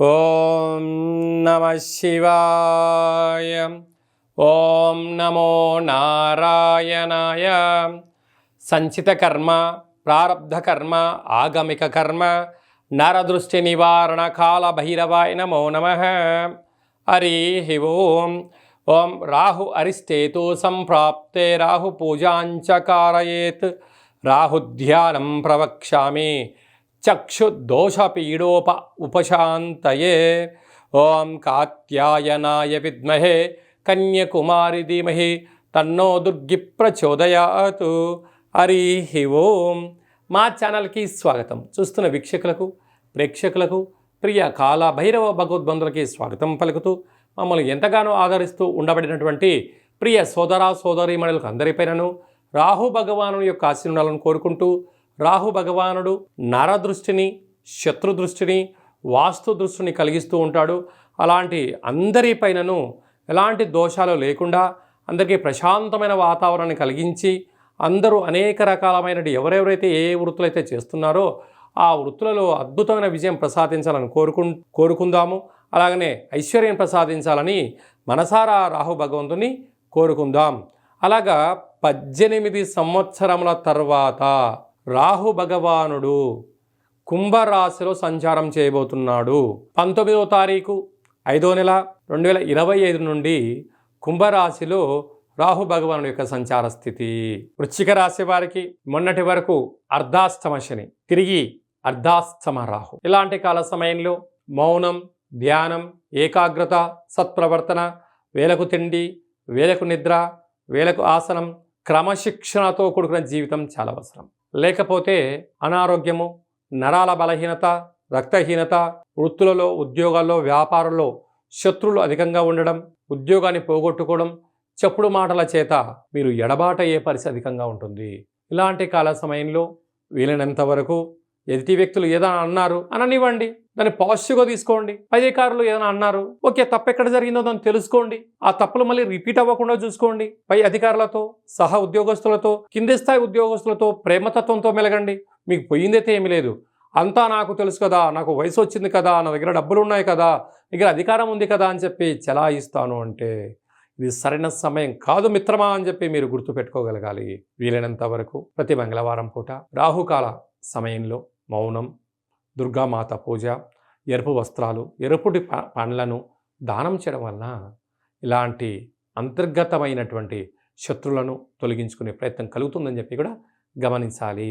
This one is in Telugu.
ఓం నమ శివాయ. ఓం నమో నారాయణాయ. సంచిత కర్మ, ప్రారబ్ధ కర్మ, ఆగమిక కర్మ, నరదృష్టి నివారణ కాల భైరవాయ నమో నమః. హరి ఓం. ఓం రాహు అరిష్టేతు సంప్రాప్తే రాహు పూజాంచ కారయేత్. రాహుధ్యానం ప్రవక్ష్యామి చక్షుదోషపీడోప ఉపశాంతయే. ఓం కాత్యాయనాయ విద్మహే కన్యకుమారి ధీమహి తన్నో దుర్గి ప్రచోదయాతు. హరి ఓం. మా ఛానల్కి స్వాగతం. చూస్తున్న వీక్షకులకు, ప్రేక్షకులకు, ప్రియ కాల భైరవ భగవద్బంధులకి స్వాగతం పలుకుతూ మమ్మల్ని ఎంతగానో ఆదరిస్తూ ఉండబడినటువంటి ప్రియ సోదర సోదరీమణులకు అందరిపైనను రాహు భగవాను యొక్క ఆశీర్వాదాలను కోరుకుంటూ, రాహు భగవానుడు నరదృష్టిని, శత్రుదృష్టిని, వాస్తు దృష్టిని కలిగిస్తూ ఉంటాడు. అలాంటి అందరిపైనను ఎలాంటి దోషాలు లేకుండా అందరికీ ప్రశాంతమైన వాతావరణాన్ని కలిగించి, అందరూ అనేక రకాలమైన ఎవరెవరైతే ఏ వృత్తులు అయితే చేస్తున్నారో ఆ వృత్తులలో అద్భుతమైన విజయం ప్రసాదించాలని కోరుకుందాము. అలాగనే ఐశ్వర్యం ప్రసాదించాలని మనసారా రాహు భగవంతుని కోరుకుందాం. అలాగా 18 సంవత్సరముల తర్వాత రాహు భగవానుడు కుంభరాశిలో సంచారం చేయబోతున్నాడు. 19వ తారీఖు 5వ నెల 2025 నుండి కుంభరాశిలో రాహు భగవానుడి యొక్క సంచార స్థితి. వృశ్చిక రాశి వారికి మొన్నటి వరకు అర్ధాష్టమ శని, తిరిగి అర్ధాష్టమ రాహు. ఇలాంటి కాల సమయంలో మౌనం, ధ్యానం, ఏకాగ్రత, సత్ప్రవర్తన, వేలకు తిండి, వేలకు నిద్ర, వేలకు ఆసనం, క్రమశిక్షణతో కూడుకున్న జీవితం చాలా అవసరం. లేకపోతే అనారోగ్యము, నరాల బలహీనత, రక్తహీనత, వృత్తులలో, ఉద్యోగాల్లో, వ్యాపారంలో శత్రువులు అధికంగా ఉండడం, ఉద్యోగాన్ని పోగొట్టుకోవడం, చెప్పుడు మాటల చేత మీరు ఎడబాటయ్యే పరిస్థితి అధికంగా ఉంటుంది. ఇలాంటి కాల సమయంలో వీలైనంత వరకు ఎదుటి వ్యక్తులు ఏదైనా అన్నారు అననివ్వండి, దాన్ని పాజిటివ్గా తీసుకోండి. పై అధికారులు ఏదైనా అన్నారు, ఓకే, తప్పు ఎక్కడ జరిగిందో దాన్ని తెలుసుకోండి. ఆ తప్పులు మళ్ళీ రిపీట్ అవ్వకుండా చూసుకోండి. పై అధికారులతో, సహా ఉద్యోగస్తులతో, కింది స్థాయి ఉద్యోగస్తులతో ప్రేమతత్వంతో మెలగండి. మీకు పోయిందైతే ఏమీ లేదు. అంతా నాకు తెలుసు కదా, నాకు వయసు వచ్చింది కదా, నా దగ్గర డబ్బులు ఉన్నాయి కదా, దగ్గర అధికారం ఉంది కదా అని చెప్పి చెలాయిస్తాను అంటే ఇది సరైన సమయం కాదు మిత్రమా అని చెప్పి మీరు గుర్తుపెట్టుకోగలగాలి. వీలైనంత వరకు ప్రతి మంగళవారం పూట రాహుకాల సమయంలో మౌనం, దుర్గామాత పూజ, ఎరుపు వస్త్రాలు, ఎరుపుటి పండ్లను దానం చేయడం వలన ఇలాంటి అంతర్గతమైనటువంటి శత్రువులను తొలగించుకునే ప్రయత్నం కలుగుతుందని చెప్పి కూడా గమనించాలి.